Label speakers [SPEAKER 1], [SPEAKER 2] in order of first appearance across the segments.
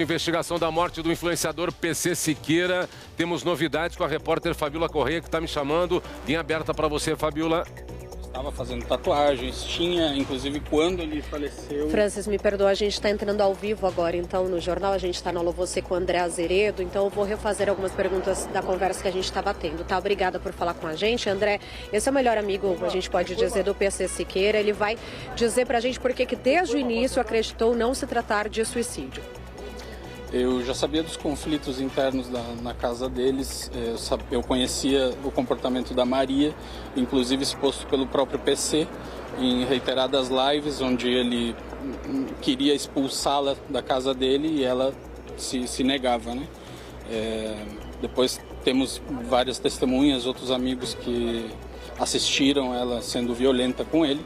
[SPEAKER 1] Investigação da morte do influenciador PC Siqueira. Temos novidades com a repórter Fabiola Correia, que está me chamando. Linha aberta para você, Fabiola.
[SPEAKER 2] Estava fazendo tatuagens, tinha, inclusive, quando ele faleceu...
[SPEAKER 3] Francis, me perdoa, a gente está entrando ao vivo agora, então, no jornal. A gente está no Alô Você com o André Azeredo, então eu vou refazer algumas perguntas da conversa que a gente estava tendo, tá? Obrigada por falar com a gente. André, esse é o melhor amigo, a gente pode dizer, do PC Siqueira. Ele vai dizer pra gente por que desde o início acreditou não se tratar de suicídio.
[SPEAKER 2] Eu já sabia dos conflitos internos na casa deles, eu conhecia o comportamento da Maria, inclusive exposto pelo próprio PC, em reiteradas lives, onde ele queria expulsá-la da casa dele e ela se negava, né? Depois temos várias testemunhas, outros amigos que assistiram ela sendo violenta com ele.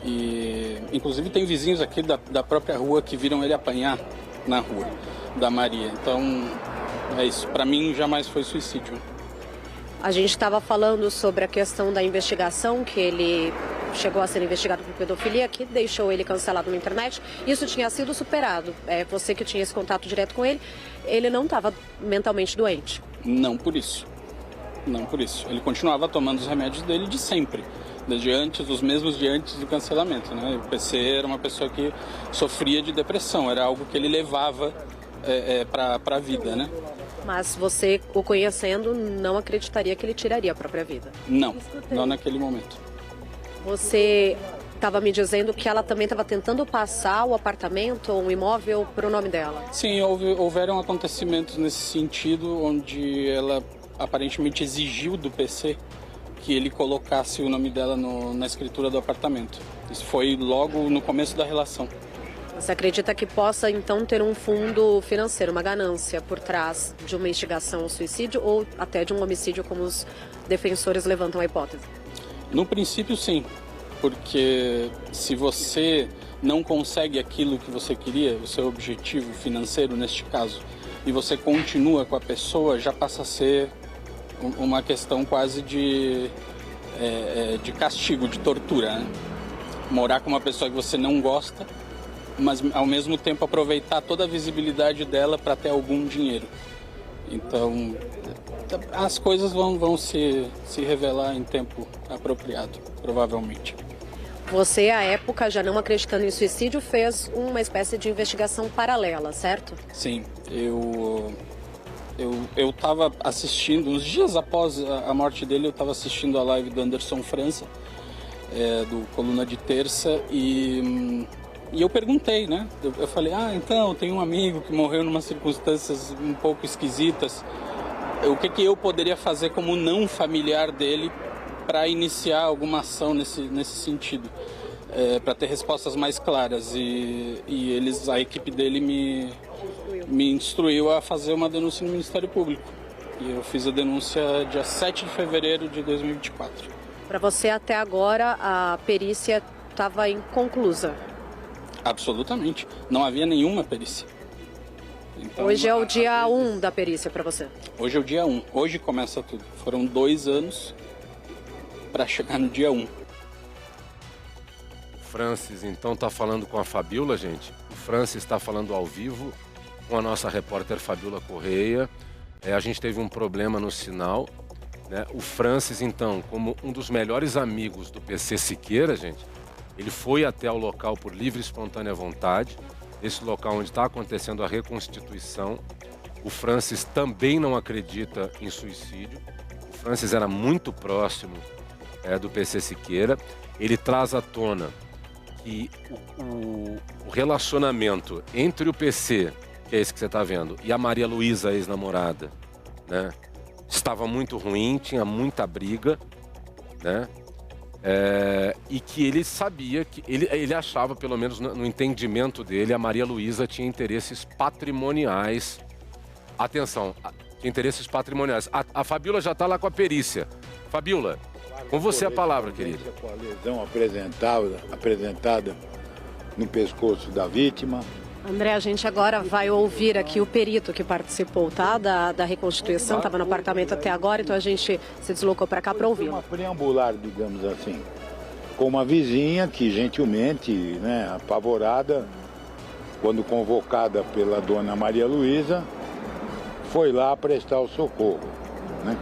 [SPEAKER 2] E, inclusive tem vizinhos aqui da própria rua que viram ele apanhar na rua da Maria. Então, é isso. Para mim, jamais foi suicídio.
[SPEAKER 3] A gente estava falando sobre a questão da investigação, que ele chegou a ser investigado por pedofilia, que deixou ele cancelado na internet. Isso tinha sido superado. Você que tinha esse contato direto com ele, ele não estava mentalmente doente.
[SPEAKER 2] Não por isso. Não por isso. Ele continuava tomando os remédios dele de sempre. Desde antes, os mesmos de antes do cancelamento, né? O PC era uma pessoa que sofria de depressão, era algo que ele levava para a vida, né?
[SPEAKER 3] Mas você, o conhecendo, não acreditaria que ele tiraria a própria vida?
[SPEAKER 2] Não, não naquele momento.
[SPEAKER 3] Você estava me dizendo que ela também estava tentando passar o apartamento ou um imóvel para o nome dela?
[SPEAKER 2] Sim, houveram acontecimentos nesse sentido, onde ela aparentemente exigiu do PC que ele colocasse o nome dela na escritura do apartamento. Isso foi logo no começo da relação.
[SPEAKER 3] Você acredita que possa, então, ter um fundo financeiro, uma ganância por trás de uma instigação ao suicídio ou até de um homicídio, como os defensores levantam a hipótese?
[SPEAKER 2] No princípio, sim. Porque se você não consegue aquilo que você queria, o seu objetivo financeiro neste caso, e você continua com a pessoa, já passa a ser uma questão quase de castigo, de tortura, né? Morar com uma pessoa que você não gosta, mas ao mesmo tempo aproveitar toda a visibilidade dela para ter algum dinheiro. Então, as coisas vão se revelar em tempo apropriado, provavelmente.
[SPEAKER 3] Você, à época, já não acreditando em suicídio, fez uma espécie de investigação paralela, certo?
[SPEAKER 2] Sim, eu estava assistindo, uns dias após a morte dele, eu estava assistindo a live do Anderson França, do Coluna de Terça, e eu perguntei, né? Eu falei, então, tem um amigo que morreu em umas circunstâncias um pouco esquisitas. O que eu poderia fazer como não familiar dele para iniciar alguma ação nesse sentido? Para ter respostas mais claras. E a equipe dele me instruiu a fazer uma denúncia no Ministério Público. E eu fiz a denúncia dia 7 de fevereiro de 2024.
[SPEAKER 3] Para você, até agora, a perícia estava inconclusa?
[SPEAKER 2] Absolutamente. Não havia nenhuma perícia. Então,
[SPEAKER 3] hoje é o dia 1 da perícia para você?
[SPEAKER 2] Hoje é o dia 1. Hoje começa tudo. Foram 2 anos para chegar no dia 1.
[SPEAKER 1] O Francis, então, está falando com a Fabiola, gente. O Francis está falando ao vivo com a nossa repórter Fabiola Correia. A gente teve um problema no sinal, né? O Francis, então, como um dos melhores amigos do PC Siqueira, gente, ele foi até o local por livre e espontânea vontade, esse local onde está acontecendo a reconstituição. O Francis também não acredita em suicídio. O Francis era muito próximo do PC Siqueira. Ele traz à tona que o relacionamento entre o PC, que é esse que você está vendo, e a Maria Luísa, ex-namorada, né, estava muito ruim, tinha muita briga, né? E que ele sabia, que ele achava, pelo menos no entendimento dele, a Maria Luísa tinha interesses patrimoniais. Atenção, tinha interesses patrimoniais. A Fabiola já está lá com a perícia. Fabiola, com você a palavra, querida.
[SPEAKER 4] Com a lesão apresentada no pescoço da vítima.
[SPEAKER 3] André, a gente agora vai ouvir aqui o perito que participou, tá? Da reconstituição, estava no apartamento até agora, então a gente se deslocou para cá para ouvir.
[SPEAKER 4] Uma preambular, digamos assim, com uma vizinha que gentilmente, né, apavorada, quando convocada pela dona Maria Luísa, foi lá prestar o socorro, né?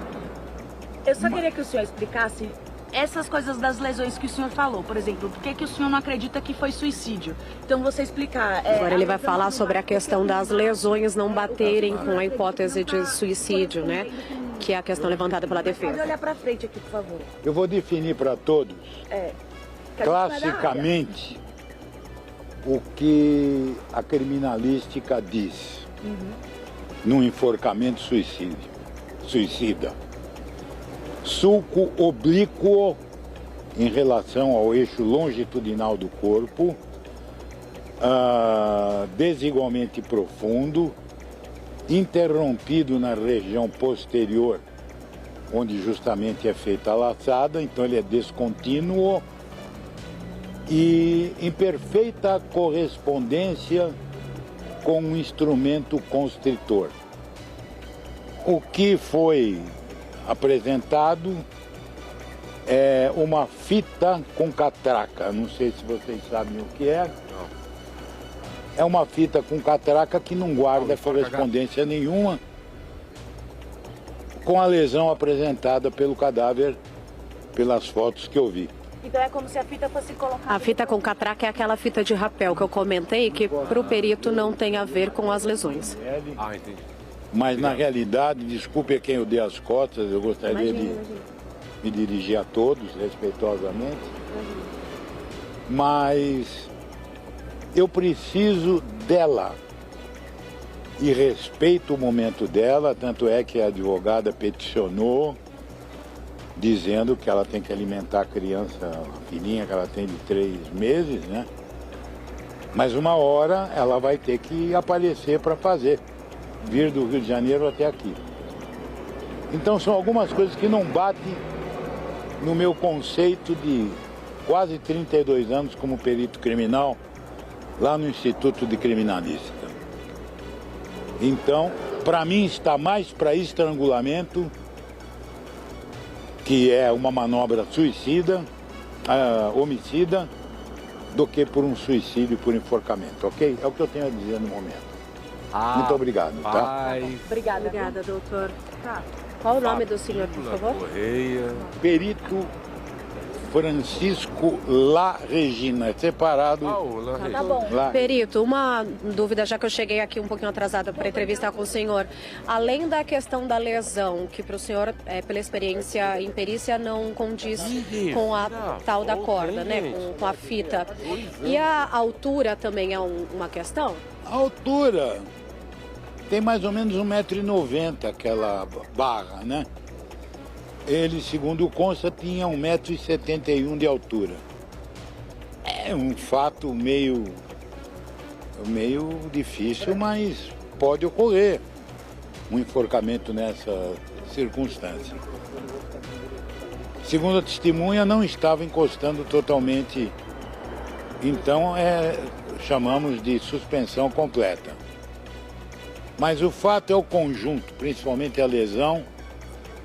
[SPEAKER 5] Eu só queria que o senhor explicasse essas coisas das lesões que o senhor falou. Por exemplo, por que o senhor não acredita que foi suicídio? Então, você explicar...
[SPEAKER 3] Agora ele vai falar sobre a questão das lesões não baterem com a hipótese de suicídio, né? Que é a questão levantada pela defesa.
[SPEAKER 5] Pode olhar para frente aqui, por favor.
[SPEAKER 4] Eu vou definir para todos, classicamente, o que a criminalística diz num enforcamento suicida. Sulco oblíquo em relação ao eixo longitudinal do corpo, desigualmente profundo, interrompido na região posterior, onde justamente é feita a laçada, então ele é descontínuo e em perfeita correspondência com um instrumento constritor. O que foi apresentado é uma fita com catraca. Não sei se vocês sabem o que é. É uma fita com catraca que não guarda correspondência nenhuma com a lesão apresentada pelo cadáver, pelas fotos que eu vi.
[SPEAKER 5] Então é como se a fita fosse colocada...
[SPEAKER 3] A fita com catraca é aquela fita de rapel que eu comentei, que para o perito não tem a ver com as lesões.
[SPEAKER 1] Entendi.
[SPEAKER 4] Mas na realidade, desculpe a quem eu dei as costas, eu gostaria de me dirigir a todos respeitosamente, mas eu preciso dela e respeito o momento dela, tanto é que a advogada peticionou dizendo que ela tem que alimentar a criança, a filhinha que ela tem de 3 meses, né? Mas uma hora ela vai ter que aparecer para fazer. Vir do Rio de Janeiro até aqui. Então são algumas coisas que não batem no meu conceito de quase 32 anos como perito criminal lá no Instituto de Criminalística. Então, para mim está mais para estrangulamento, que é uma manobra homicida, do que por um suicídio por enforcamento, ok? É o que eu tenho a dizer no momento. Muito obrigado, tá?
[SPEAKER 5] Obrigada,
[SPEAKER 3] doutor. Tá. Qual o nome do senhor, por favor?
[SPEAKER 1] Correia.
[SPEAKER 4] Perito Francisco La Regina, separado.
[SPEAKER 5] Tá bom.
[SPEAKER 3] Perito, uma dúvida, já que eu cheguei aqui um pouquinho atrasada para entrevistar com o senhor. Além da questão da lesão, que para o senhor, pela experiência em perícia, não condiz com a tal da corda, né? Com a fita. E a altura também é uma questão?
[SPEAKER 4] A altura tem mais ou menos 1,90 m aquela barra, né? Ele, segundo consta, tinha 1,71 m de altura. É um fato meio difícil, mas pode ocorrer um enforcamento nessa circunstância. Segundo a testemunha, não estava encostando totalmente, então chamamos de suspensão completa. Mas o fato é o conjunto, principalmente a lesão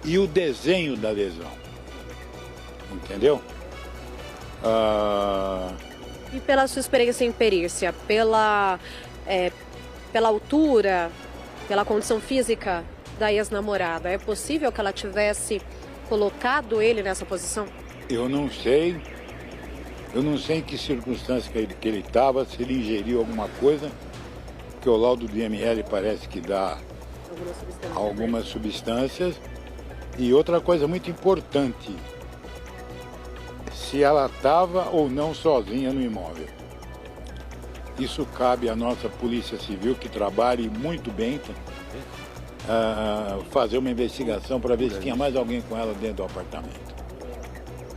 [SPEAKER 4] e o desenho da lesão. Entendeu?
[SPEAKER 3] E pela sua experiência em perícia, pela altura, pela condição física da ex-namorada, é possível que ela tivesse colocado ele nessa posição?
[SPEAKER 4] Eu não sei. Eu não sei em que circunstância que ele estava, se ele ingeriu alguma coisa, que o laudo do IML parece que dá algumas substâncias. E outra coisa muito importante, se ela estava ou não sozinha no imóvel. Isso cabe à nossa Polícia Civil, que trabalhe muito bem, fazer uma investigação para ver se tinha mais alguém com ela dentro do apartamento.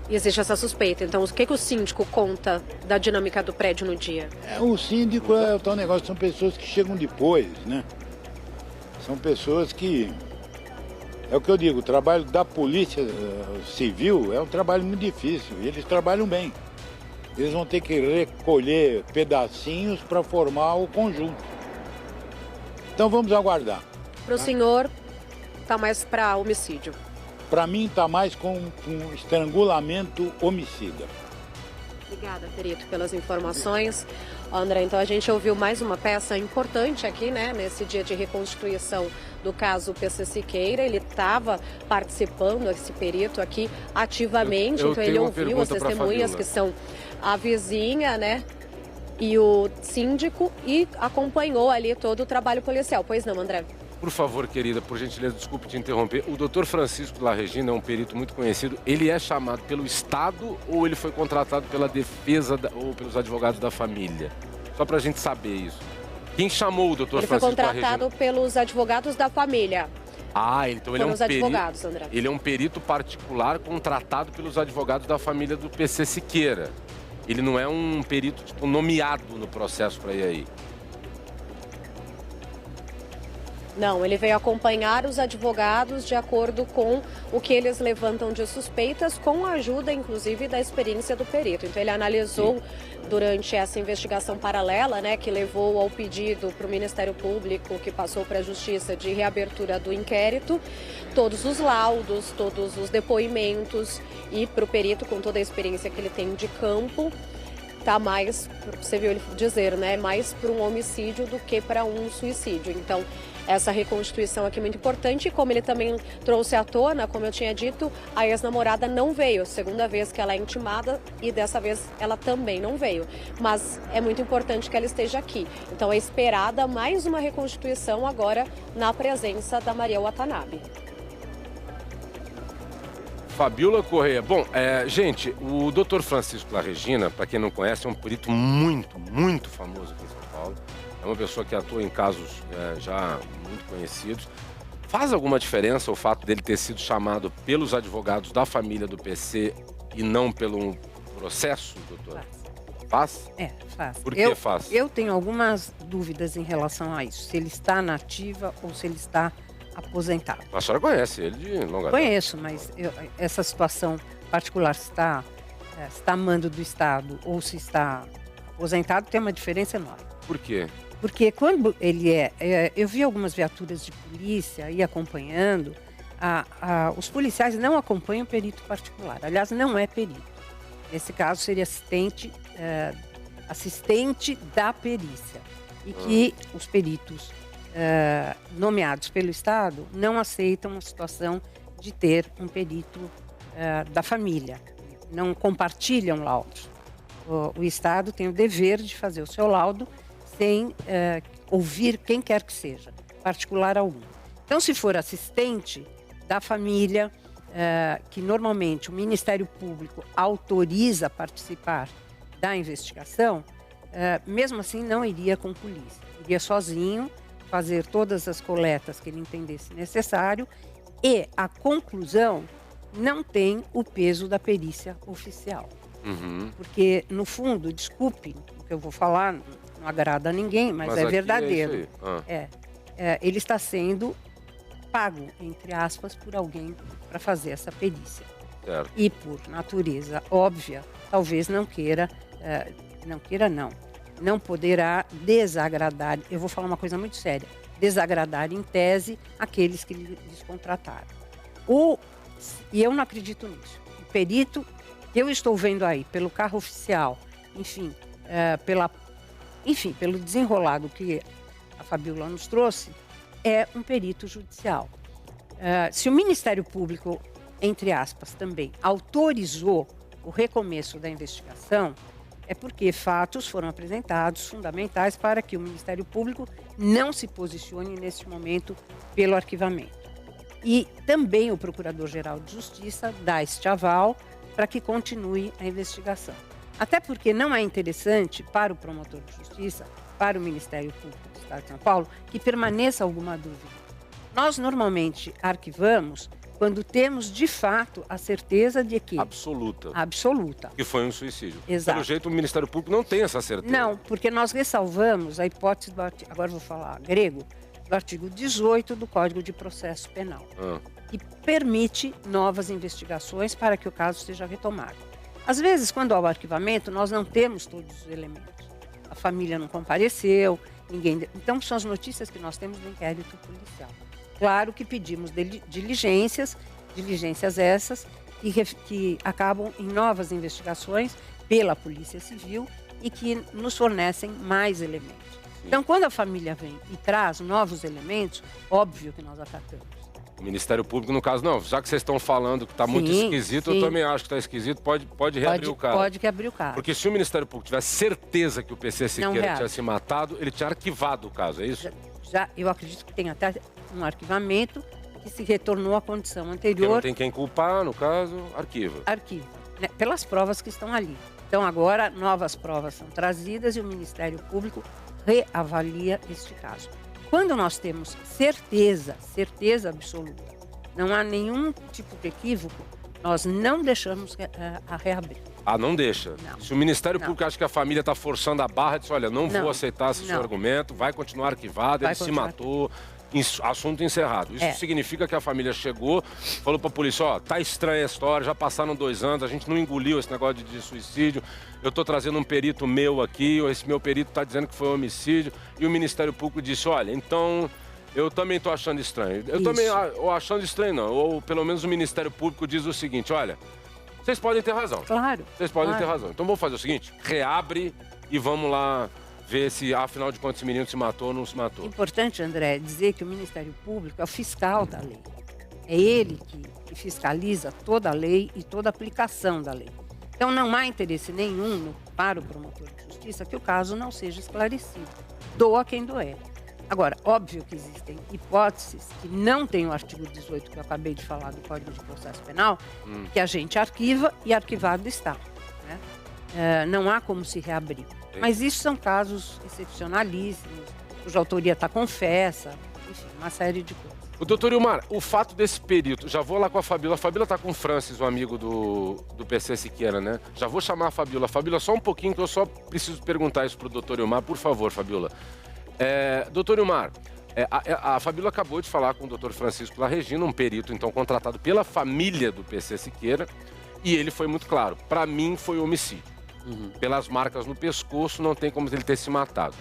[SPEAKER 3] E existe essa suspeita. Então, o que o síndico conta da dinâmica do prédio no dia?
[SPEAKER 4] O síndico é o tal negócio, são pessoas que chegam depois, né? São pessoas que... É o que eu digo, o trabalho da Polícia Civil é um trabalho muito difícil e eles trabalham bem. Eles vão ter que recolher pedacinhos para formar o conjunto. Então vamos aguardar.
[SPEAKER 3] Para o senhor, está mais para homicídio?
[SPEAKER 4] Para mim está mais com estrangulamento homicida.
[SPEAKER 3] Obrigada, perito, pelas informações. André, então a gente ouviu mais uma peça importante aqui, né, nesse dia de reconstituição do caso PC Siqueira. Ele estava participando, esse perito aqui, ativamente, então ele ouviu as testemunhas que são a vizinha, né, e o síndico, e acompanhou ali todo o trabalho policial. Pois não, André?
[SPEAKER 1] Por favor, querida, por gentileza, desculpe te interromper. O doutor Francisco La Regina é um perito muito conhecido. Ele é chamado pelo Estado ou ele foi contratado pela defesa ou pelos advogados da família? Só para a gente saber isso. Quem chamou o doutor Francisco La Regina?
[SPEAKER 3] Ele foi contratado pelos advogados da família.
[SPEAKER 1] Ah, então ele é um
[SPEAKER 3] advogados, André.
[SPEAKER 1] Ele é um perito particular contratado pelos advogados da família do PC Siqueira. Ele não é um perito, tipo, nomeado no processo para ir aí.
[SPEAKER 3] Não, ele veio acompanhar os advogados de acordo com o que eles levantam de suspeitas, com a ajuda, inclusive, da experiência do perito. Então, ele analisou durante essa investigação paralela, né, que levou ao pedido para o Ministério Público, que passou para a Justiça, de reabertura do inquérito, todos os laudos, todos os depoimentos, e para o perito, com toda a experiência que ele tem de campo, tá mais, você viu ele dizer, né, mais para um homicídio do que para um suicídio. Então, essa reconstituição aqui é muito importante, e como ele também trouxe à tona, como eu tinha dito, a ex-namorada não veio, segunda vez que ela é intimada, e dessa vez ela também não veio. Mas é muito importante que ela esteja aqui. Então é esperada mais uma reconstituição agora na presença da Maria Watanabe.
[SPEAKER 1] Fabiola Correia. Bom, gente, o doutor Francisco La Regina, para quem não conhece, é um perito muito famoso aqui em São Paulo. É uma pessoa que atua em casos já muito conhecidos. Faz alguma diferença o fato dele ter sido chamado pelos advogados da família do PC e não pelo processo, doutor? Faz?
[SPEAKER 6] Faz.
[SPEAKER 1] Por que faz?
[SPEAKER 6] Eu tenho algumas dúvidas em relação a isso. Se ele está na ativa ou se ele está aposentado.
[SPEAKER 1] A senhora conhece ele de longa data?
[SPEAKER 6] Conheço, mas essa situação particular, se está a mando do Estado ou se está aposentado, tem uma diferença enorme.
[SPEAKER 1] Por quê?
[SPEAKER 6] Porque quando ele eu vi algumas viaturas de polícia aí acompanhando, os policiais não acompanham o perito particular. Aliás, não é perito. Nesse caso, seria assistente da perícia. E que os peritos nomeados pelo Estado não aceitam a situação de ter um perito da família. Não compartilham laudos. O Estado tem o dever de fazer o seu laudo sem ouvir quem quer que seja, particular algum. Então, se for assistente da família, que normalmente o Ministério Público autoriza a participar da investigação, mesmo assim não iria com polícia. Iria sozinho fazer todas as coletas que ele entendesse necessário, e a conclusão não tem o peso da perícia oficial. Porque, no fundo, desculpe o que eu vou falar, não agrada a ninguém, mas é verdadeiro. Ele está sendo pago, entre aspas, por alguém para fazer essa perícia.
[SPEAKER 1] Certo.
[SPEAKER 6] E, por natureza óbvia, talvez não poderá desagradar, eu vou falar uma coisa muito séria, desagradar em tese aqueles que lhes contrataram. E eu não acredito nisso. O perito, eu estou vendo aí, pelo carro oficial, enfim, pelo desenrolado que a Fabiola nos trouxe, é um perito judicial. Se o Ministério Público, entre aspas, também autorizou o recomeço da investigação, é porque fatos foram apresentados fundamentais para que o Ministério Público não se posicione neste momento pelo arquivamento. E também o Procurador-Geral de Justiça dá este aval para que continue a investigação. Até porque não é interessante para o promotor de justiça, para o Ministério Público do Estado de São Paulo, que permaneça alguma dúvida. Nós normalmente arquivamos quando temos de fato a certeza de que...
[SPEAKER 1] Absoluta.
[SPEAKER 6] Absoluta.
[SPEAKER 1] Que foi um suicídio.
[SPEAKER 6] Exato.
[SPEAKER 1] Pelo jeito, o Ministério Público não tem essa certeza.
[SPEAKER 6] Não, porque nós ressalvamos a hipótese do artigo, agora vou falar grego, do artigo 18 do Código de Processo Penal, que permite novas investigações para que o caso seja retomado. Às vezes, quando há o arquivamento, nós não temos todos os elementos. A família não compareceu, ninguém... Então, são as notícias que nós temos do inquérito policial. Claro que pedimos diligências essas que acabam em novas investigações pela Polícia Civil e que nos fornecem mais elementos. Então, quando a família vem e traz novos elementos, óbvio que nós atacamos.
[SPEAKER 1] O Ministério Público, no caso, não. Já que vocês estão falando que está muito esquisito, eu também acho que está esquisito, pode reabrir o caso.
[SPEAKER 6] Pode reabrir o caso.
[SPEAKER 1] Porque se o Ministério Público tivesse certeza que o PC Siqueira tinha se matado, ele tinha arquivado o caso, é isso?
[SPEAKER 6] Eu acredito que tem até um arquivamento que se retornou à condição anterior.
[SPEAKER 1] Porque não tem quem culpar, no caso, arquiva.
[SPEAKER 6] Arquiva, né, pelas provas que estão ali. Então, agora, novas provas são trazidas e o Ministério Público reavalia este caso. Quando nós temos certeza absoluta, não há nenhum tipo de equívoco, nós não deixamos a reabrir.
[SPEAKER 1] Ah, não deixa?
[SPEAKER 6] Não.
[SPEAKER 1] Se o Ministério Público acha que a família está forçando a barra, diz, olha, não vou aceitar esse seu argumento, vai continuar arquivado, ele se matou, assunto encerrado. Isso significa que a família chegou, falou para a polícia, ó, tá estranha a história, já passaram 2 anos, a gente não engoliu esse negócio de suicídio, eu estou trazendo um perito meu aqui, esse meu perito está dizendo que foi um homicídio, e o Ministério Público disse, olha, então eu também estou achando estranho. Eu também, ou achando estranho não, ou pelo menos o Ministério Público diz o seguinte, olha, vocês podem ter razão.
[SPEAKER 6] Claro.
[SPEAKER 1] Vocês podem ter razão. Então vamos fazer o seguinte, reabre e vamos lá ver se, afinal de contas, esse menino se matou ou não se matou.
[SPEAKER 6] Importante, André, dizer que o Ministério Público é o fiscal da lei. É ele que fiscaliza toda a lei e toda a aplicação da lei. Então, não há interesse nenhum para o promotor de justiça que o caso não seja esclarecido. Doa quem doer. Agora, óbvio que existem hipóteses que não tem o artigo 18 que eu acabei de falar do Código de Processo Penal, que a gente arquiva e arquivado está. Né? Não há como se reabrir. Mas isso são casos excepcionalíssimos, cuja autoria está confessa, enfim, uma série de coisas.
[SPEAKER 1] O doutor Ilmar, o fato desse perito, já vou lá com a Fabíola está com o Francis, o amigo do PC Siqueira, né? Já vou chamar a Fabíola. Fabíola, só um pouquinho que eu só preciso perguntar isso pro doutor Ilmar, por favor, Fabíola. Doutor Ilmar, a Fabíola acabou de falar com o doutor Francisco Larregina, um perito, então, contratado pela família do PC Siqueira, e ele foi muito claro, para mim foi homicídio. Pelas marcas no pescoço, não tem como ele ter se matado.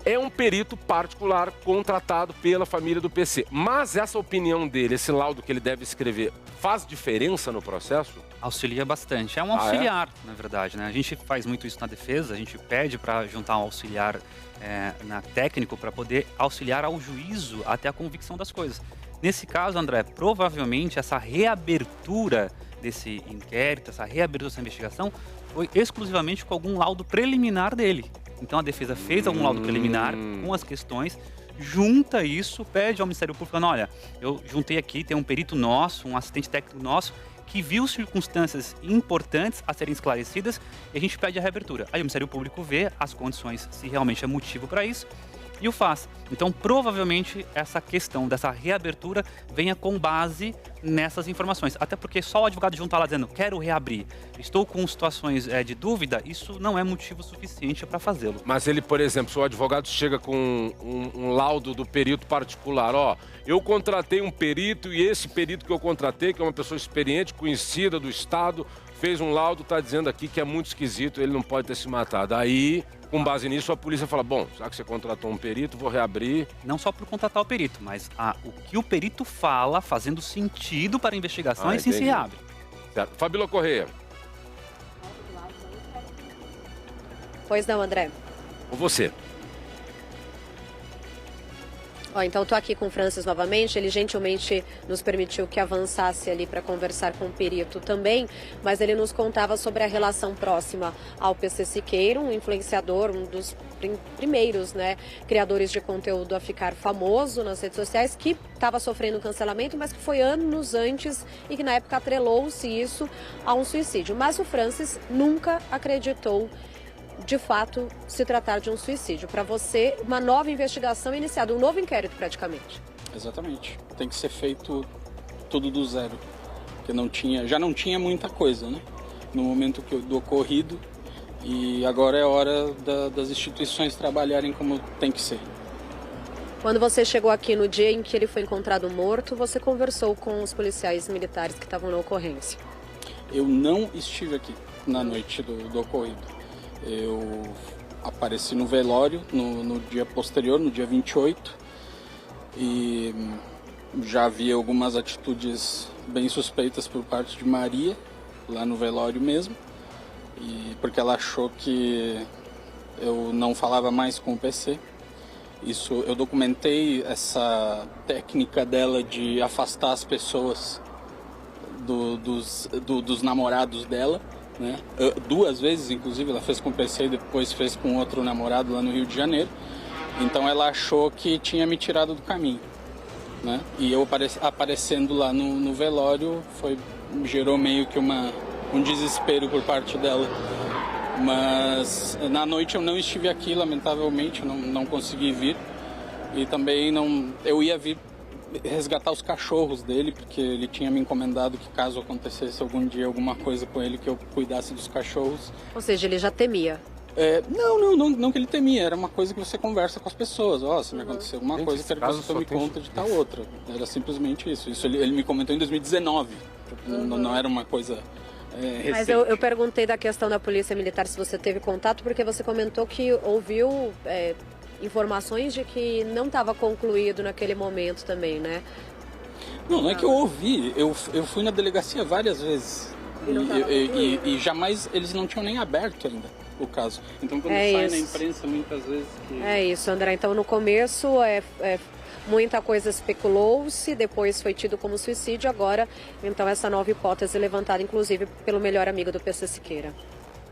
[SPEAKER 1] É um perito particular contratado pela família do PC. Mas essa opinião dele, esse laudo que ele deve escrever, faz diferença no processo?
[SPEAKER 7] Auxilia bastante. É um auxiliar, na verdade, né? A gente faz muito isso na defesa, a gente pede para juntar um auxiliar técnico para poder auxiliar ao juízo até a convicção das coisas. Nesse caso, André, provavelmente essa reabertura desse inquérito, essa reabertura dessa investigação, foi exclusivamente com algum laudo preliminar dele. Então a defesa fez algum laudo preliminar com as questões, junta isso, pede ao Ministério Público, falando, olha, eu juntei aqui, tem um perito nosso, um assistente técnico nosso, que viu circunstâncias importantes a serem esclarecidas e a gente pede a reabertura. Aí o Ministério Público vê as condições, se realmente é motivo para isso, e o faz. Então, provavelmente, essa questão dessa reabertura venha com base nessas informações. Até porque só o advogado junto lá dizendo, quero reabrir, estou com situações de dúvida, isso não é motivo suficiente para fazê-lo.
[SPEAKER 1] Mas ele, por exemplo, se o advogado chega com um laudo do perito particular, ó, eu contratei um perito e esse perito que eu contratei, que é uma pessoa experiente, conhecida do Estado, fez um laudo, está dizendo aqui que é muito esquisito, ele não pode ter se matado. Aí, com base nisso, a polícia fala, bom, já que você contratou um perito, vou reabrir.
[SPEAKER 7] Não só por contratar o perito, mas o que o perito fala, fazendo sentido para a investigação, aí sim se reabre.
[SPEAKER 1] Certo. Fabíola Correia.
[SPEAKER 3] Pois não, André.
[SPEAKER 1] Ou você?
[SPEAKER 3] Então, estou aqui com o Francis novamente. Ele gentilmente nos permitiu que avançasse ali para conversar com o perito também, mas ele nos contava sobre a relação próxima ao PC Siqueira, um influenciador, um dos primeiros criadores de conteúdo a ficar famoso nas redes sociais, que estava sofrendo cancelamento, mas que foi anos antes e que na época atrelou-se isso a um suicídio. Mas o Francis nunca acreditou de fato se tratar de um suicídio. Para você, uma nova investigação iniciada, um novo inquérito praticamente.
[SPEAKER 2] Exatamente. Tem que ser feito tudo do zero. Porque já não tinha muita coisa, né? No momento do ocorrido. E agora é hora das instituições trabalharem como tem que ser.
[SPEAKER 3] Quando você chegou aqui no dia em que ele foi encontrado morto, você conversou com os policiais militares que estavam na ocorrência?
[SPEAKER 2] Eu não estive aqui na noite do ocorrido. Eu apareci no velório no dia posterior, no dia 28, e já havia algumas atitudes bem suspeitas por parte de Maria, lá no velório mesmo, porque ela achou que eu não falava mais com o PC. Isso, eu documentei essa técnica dela de afastar as pessoas dos namorados dela, né? 2 vezes, inclusive, ela fez com o PC e depois fez com outro namorado lá no Rio de Janeiro. Então ela achou que tinha me tirado do caminho, né? E eu aparecendo lá no velório gerou meio que um desespero por parte dela. Mas na noite eu não estive aqui, lamentavelmente, não consegui vir. E também eu ia vir resgatar os cachorros dele, porque ele tinha me encomendado que caso acontecesse algum dia alguma coisa com ele, que eu cuidasse dos cachorros.
[SPEAKER 3] Ou seja, ele já temia?
[SPEAKER 2] Não que ele temia, era uma coisa que você conversa com as pessoas. Se me acontecer alguma coisa, quero que você tome conta de tal outra. Era simplesmente isso. Isso ele me comentou em 2019. Não era uma coisa recente.
[SPEAKER 3] Mas eu perguntei da questão da polícia militar, se você teve contato, porque você comentou que ouviu informações de que não estava concluído naquele momento também, né?
[SPEAKER 2] Não é que eu ouvi. Eu fui na delegacia várias vezes. E jamais, eles não tinham nem aberto ainda o caso. Então quando sai na imprensa, muitas vezes...
[SPEAKER 3] É isso, André. Então no começo muita coisa especulou-se, depois foi tido como suicídio, agora então essa nova hipótese levantada inclusive pelo melhor amigo do PC Siqueira.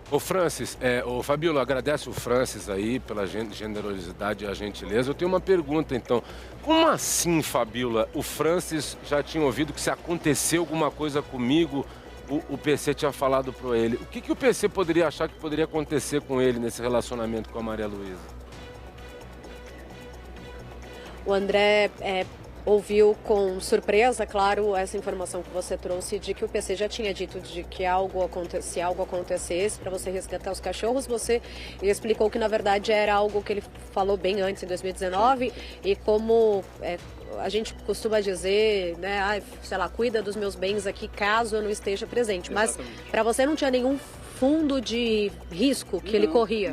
[SPEAKER 1] Ô Francis, ô Fabíola, agradece o Francis aí pela generosidade e a gentileza. Eu tenho uma pergunta então. Como assim, Fabíola, o Francis já tinha ouvido que se aconteceu alguma coisa comigo, o PC tinha falado para ele? O que o PC poderia achar que poderia acontecer com ele nesse relacionamento com a Maria Luísa?
[SPEAKER 3] O André ouviu com surpresa, claro, essa informação que você trouxe de que o PC já tinha dito de que se algo acontecesse para você resgatar os cachorros. Você explicou que na verdade era algo que ele falou bem antes, em 2019, e como a gente costuma dizer, né, sei lá, cuida dos meus bens aqui caso eu não esteja presente. Mas para você não tinha nenhum fundo de risco que ele corria?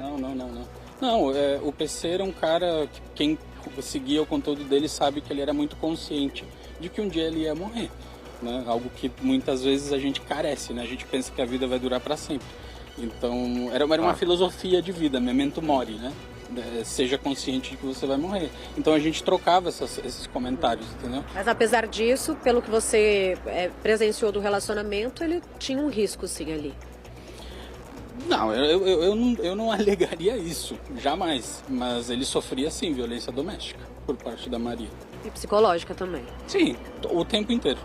[SPEAKER 2] Não, o PC era um cara que quem seguia o conteúdo dele sabe que ele era muito consciente de que um dia ele ia morrer, né? Algo que muitas vezes a gente carece, né? A gente pensa que a vida vai durar para sempre. Então era uma filosofia de vida, memento mori, né? Seja consciente de que você vai morrer. Então a gente trocava esses comentários, entendeu?
[SPEAKER 3] Mas apesar disso, pelo que você presenciou do relacionamento, ele tinha um risco sim ali.
[SPEAKER 2] Não, eu não alegaria isso, jamais. Mas ele sofria, sim, violência doméstica por parte da Maria.
[SPEAKER 3] E psicológica também?
[SPEAKER 2] Sim, o tempo inteiro.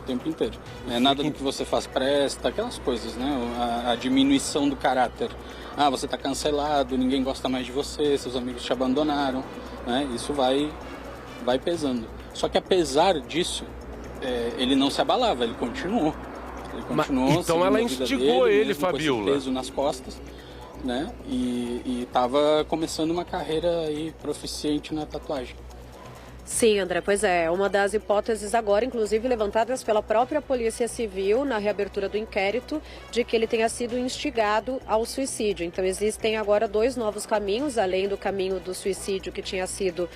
[SPEAKER 2] O tempo inteiro. Nada do que você faz presta, aquelas coisas, né? A diminuição do caráter. Você está cancelado, ninguém gosta mais de você, seus amigos te abandonaram, né? Isso vai pesando. Só que apesar disso, ele não se abalava, ele continuou.
[SPEAKER 1] Então ela instigou ele, Fabíola.
[SPEAKER 2] Peso nas costas, né? E estava começando uma carreira aí proficiente na tatuagem.
[SPEAKER 3] Sim, André, pois é. Uma das hipóteses agora, inclusive levantadas pela própria Polícia Civil na reabertura do inquérito, de que ele tenha sido instigado ao suicídio. Então existem agora 2 novos caminhos, além do caminho do suicídio que tinha sido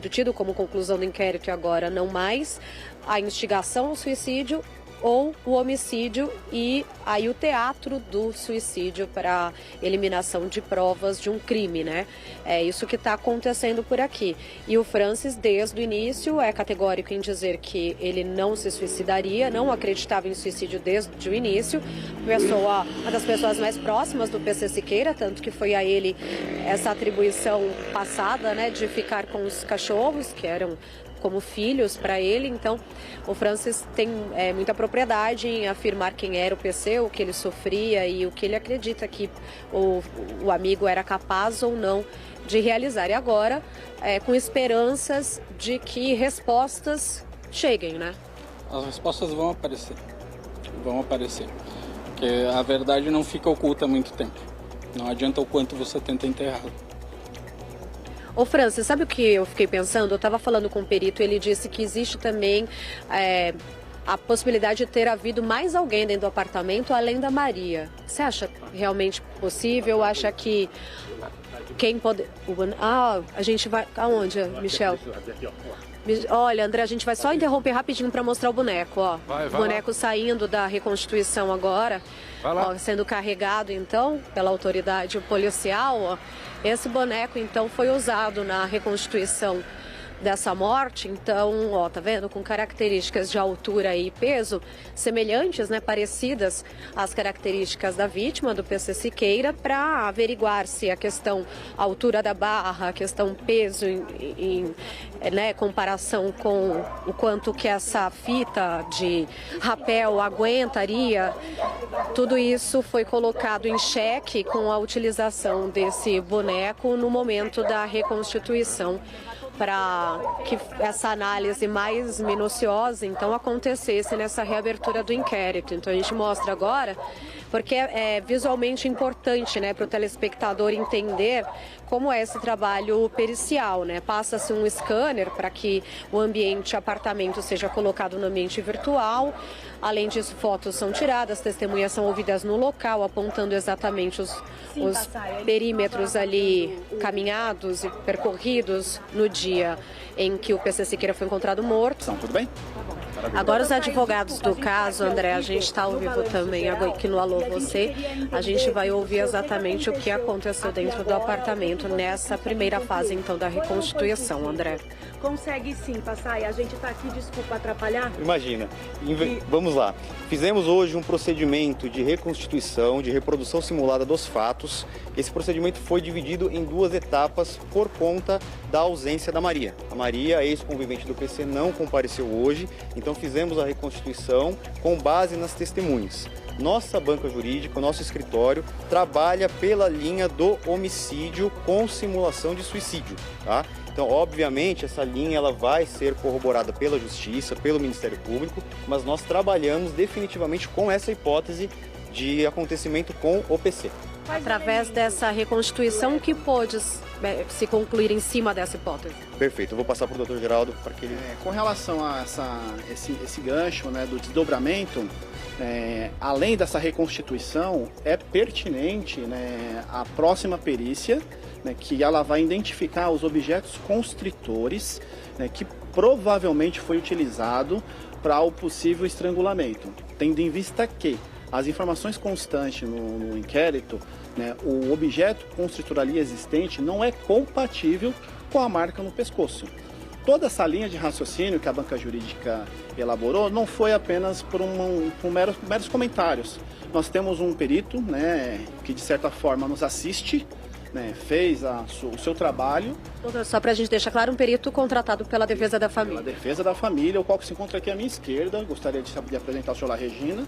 [SPEAKER 3] tido como conclusão do inquérito e agora não mais, a instigação ao suicídio ou o homicídio e aí o teatro do suicídio para eliminação de provas de um crime, né? É isso que está acontecendo por aqui. E o Francis, desde o início, é categórico em dizer que ele não se suicidaria, não acreditava em suicídio desde o início. Uma das pessoas mais próximas do PC Siqueira, tanto que foi a ele essa atribuição passada, né, de ficar com os cachorros, que eram como filhos para ele. Então o Francis tem muita propriedade em afirmar quem era o PC, o que ele sofria e o que ele acredita que o amigo era capaz ou não de realizar. E agora com esperanças de que respostas cheguem, né?
[SPEAKER 2] As respostas vão aparecer, porque a verdade não fica oculta há muito tempo, não adianta o quanto você tenta enterrá-la.
[SPEAKER 3] Ô Francis, sabe o que eu fiquei pensando? Eu estava falando com o perito, ele disse que existe também a possibilidade de ter havido mais alguém dentro do apartamento além da Maria. Você acha realmente possível? Acha que quem pode... a gente vai... Aonde, Michel? Olha, André, a gente vai só interromper rapidinho para mostrar o boneco, ó.
[SPEAKER 1] Vai
[SPEAKER 3] o boneco lá. Saindo da reconstituição agora, ó, sendo carregado, então, pela autoridade policial, ó. Esse boneco, então, foi usado na reconstituição dessa morte, então, ó, tá vendo? Com características de altura e peso semelhantes, né, parecidas às características da vítima, do PC Siqueira, para averiguar se a questão altura da barra, a questão peso em né, comparação com o quanto que essa fita de rapel aguentaria, tudo isso foi colocado em xeque com a utilização desse boneco no momento da reconstituição, para que essa análise mais minuciosa, então, acontecesse nessa reabertura do inquérito. Então, a gente mostra agora, porque é visualmente importante, né, para o telespectador entender como é esse trabalho pericial, né? Passa-se um scanner para que o ambiente apartamento seja colocado no ambiente virtual. Além disso, fotos são tiradas, testemunhas são ouvidas no local, apontando exatamente os perímetros ali caminhados e percorridos no dia em que o PC Siqueira foi encontrado morto.
[SPEAKER 8] Tudo bem?
[SPEAKER 3] Agora os advogados do caso, André, a gente está ao vivo também aqui no Alô Você. A gente vai ouvir exatamente o que aconteceu dentro do apartamento nessa primeira fase, então, da reconstituição, André.
[SPEAKER 5] Consegue sim, Passai. A gente está aqui, desculpa atrapalhar.
[SPEAKER 8] Imagina. Vamos lá. Fizemos hoje um procedimento de reconstituição, de reprodução simulada dos fatos. Esse procedimento foi dividido em 2 etapas por conta da ausência da Maria. A Maria, ex-convivente do PC, não compareceu hoje, então fizemos a reconstituição com base nas testemunhas. Nossa banca jurídica, o nosso escritório, trabalha pela linha do homicídio com simulação de suicídio, tá? Então, obviamente, essa linha ela vai ser corroborada pela Justiça, pelo Ministério Público, mas nós trabalhamos definitivamente com essa hipótese de acontecimento com o PC.
[SPEAKER 3] Através dessa reconstituição, o que pôde se concluir em cima dessa hipótese?
[SPEAKER 8] Perfeito, eu vou passar para o Dr. Geraldo para que ele...
[SPEAKER 9] Com relação a esse gancho, né, do desdobramento, além dessa reconstituição, é pertinente, né, a próxima perícia, né, que ela vai identificar os objetos constritores, né, que provavelmente foi utilizado para o possível estrangulamento, tendo em vista que as informações constantes no inquérito, né, o objeto constritor ali existente não é compatível com a marca no pescoço. Toda essa linha de raciocínio que a banca jurídica elaborou não foi apenas por meros comentários. Nós temos um perito, né, que de certa forma nos assiste, né, fez o seu trabalho.
[SPEAKER 3] Só para a gente deixar claro, um perito contratado pela Defesa da Família.
[SPEAKER 9] Pela Defesa da Família, o qual se encontra aqui à minha esquerda. Gostaria de apresentar o senhor La Regina.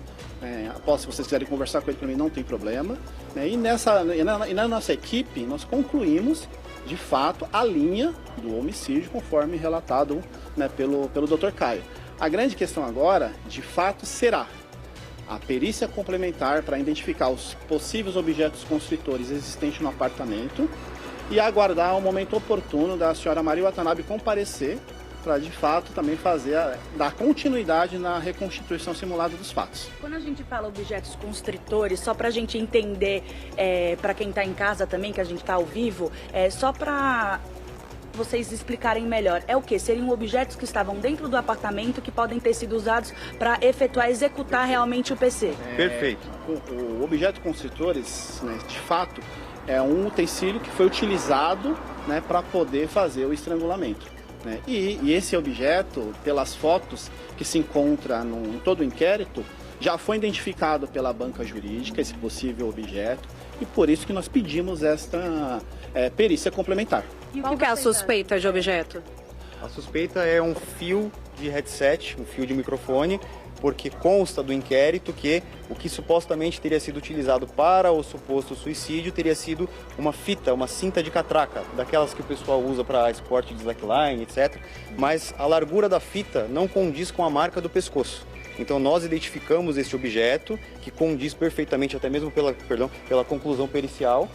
[SPEAKER 9] Após, se vocês quiserem conversar com ele, para mim não tem problema. E na nossa equipe, nós concluímos, de fato, a linha do homicídio, conforme relatado, né, pelo Dr. Caio. A grande questão agora, de fato, será a perícia complementar para identificar os possíveis objetos constritores existentes no apartamento e aguardar o momento oportuno da senhora Maria Watanabe comparecer para, de fato, também dar continuidade na reconstituição simulada dos fatos.
[SPEAKER 5] Quando a gente fala objetos constritores, só para a gente entender, para quem está em casa também, que a gente está ao vivo, só para vocês explicarem melhor, é o que? Seriam objetos que estavam dentro do apartamento que podem ter sido usados para executar realmente o PC?
[SPEAKER 8] Perfeito.
[SPEAKER 9] O objeto constritores, né, de fato, é um utensílio que foi utilizado, né, para poder fazer o estrangulamento. Né? E esse objeto, pelas fotos que se encontra em todo o inquérito, já foi identificado pela banca jurídica, esse possível objeto, e por isso que nós pedimos esta perícia complementar.
[SPEAKER 3] Qual que é a suspeita de objeto?
[SPEAKER 8] A suspeita é um fio de headset, um fio de microfone, porque consta do inquérito que o que supostamente teria sido utilizado para o suposto suicídio teria sido uma fita, uma cinta de catraca, daquelas que o pessoal usa para esporte de slackline, etc. Mas a largura da fita não condiz com a marca do pescoço. Então nós identificamos este objeto, que condiz perfeitamente, até mesmo pela conclusão pericial,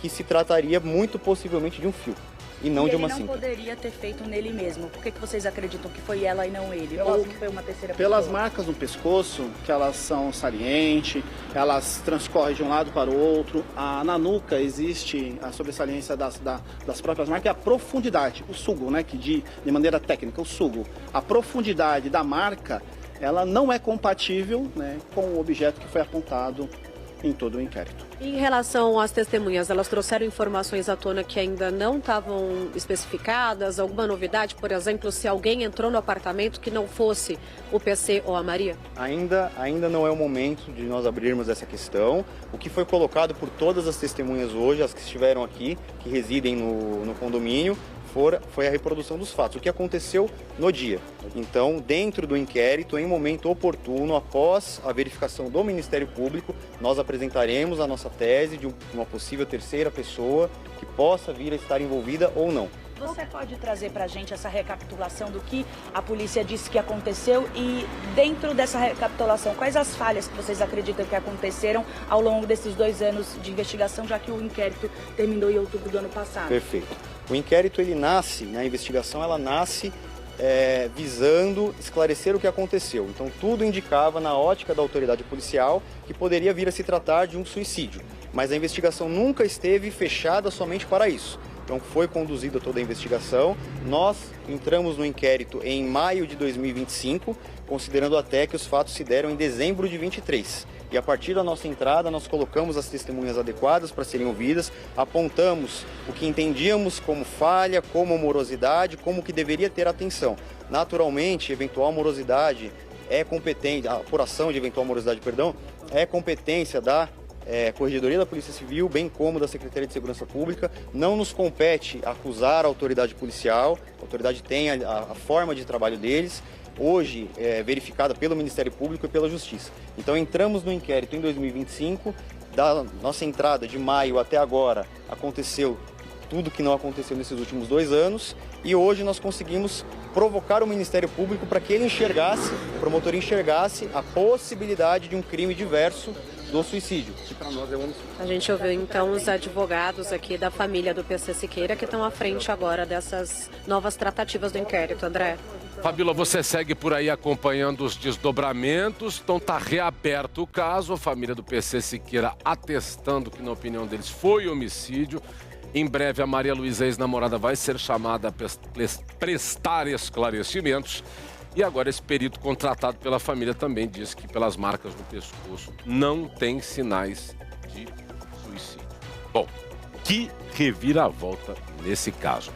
[SPEAKER 8] que se trataria muito possivelmente de um fio. e não de uma
[SPEAKER 5] cinta. Ele não poderia ter feito nele mesmo. Por que vocês acreditam que foi ela e não ele? Ou que foi uma terceira pessoa?
[SPEAKER 9] Pelas marcas no pescoço, que elas são salientes, elas transcorrem de um lado para o outro. Na nuca existe a sobressaliência das próprias marcas e a profundidade, o sugo, né? Que de maneira técnica, o sugo. A profundidade da marca, ela não é compatível, né, com o objeto que foi apontado em todo o inquérito.
[SPEAKER 3] Em relação às testemunhas, elas trouxeram informações à tona que ainda não estavam especificadas? Alguma novidade, por exemplo, se alguém entrou no apartamento que não fosse o PC ou a Maria?
[SPEAKER 8] Ainda não é o momento de nós abrirmos essa questão. O que foi colocado por todas as testemunhas hoje, as que estiveram aqui, que residem no condomínio, foi a reprodução dos fatos, o que aconteceu no dia. Então, dentro do inquérito, em momento oportuno, após a verificação do Ministério Público, nós apresentaremos a nossa tese de uma possível terceira pessoa que possa vir a estar envolvida ou não.
[SPEAKER 5] Você pode trazer para a gente essa recapitulação do que a polícia disse que aconteceu e, dentro dessa recapitulação, quais as falhas que vocês acreditam que aconteceram ao longo desses 2 anos de investigação, já que o inquérito terminou em outubro do ano passado?
[SPEAKER 8] Perfeito. O inquérito, ele nasce, a investigação, ela nasce visando esclarecer o que aconteceu. Então, tudo indicava, na ótica da autoridade policial, que poderia vir a se tratar de um suicídio. Mas a investigação nunca esteve fechada somente para isso. Então, foi conduzida toda a investigação. Nós entramos no inquérito em maio de 2025, considerando até que os fatos se deram em dezembro de 23. E a partir da nossa entrada, nós colocamos as testemunhas adequadas para serem ouvidas, apontamos o que entendíamos como falha, como morosidade, como que deveria ter atenção. Naturalmente, eventual morosidade é competente, a apuração de eventual morosidade, é competência da Corregedoria da Polícia Civil, bem como da Secretaria de Segurança Pública. Não nos compete acusar a autoridade policial, a autoridade tem a forma de trabalho deles, hoje verificada pelo Ministério Público e pela Justiça. Então entramos no inquérito em 2025, da nossa entrada de maio até agora aconteceu tudo que não aconteceu nesses últimos 2 anos e hoje nós conseguimos provocar o Ministério Público para que ele enxergasse, o promotor enxergasse a possibilidade de um crime diverso do suicídio, que para nós é um homicídio.
[SPEAKER 3] A gente ouviu então os advogados aqui da família do PC Siqueira que estão à frente agora dessas novas tratativas do inquérito, André.
[SPEAKER 1] Fabíola, você segue por aí acompanhando os desdobramentos, então está reaberto o caso, a família do PC Siqueira atestando que, na opinião deles, foi homicídio. Em breve, a Maria Luísa, ex-namorada, vai ser chamada a prestar esclarecimentos. E agora esse perito contratado pela família também diz que, pelas marcas no pescoço, não tem sinais de suicídio. Bom, que reviravolta nesse caso.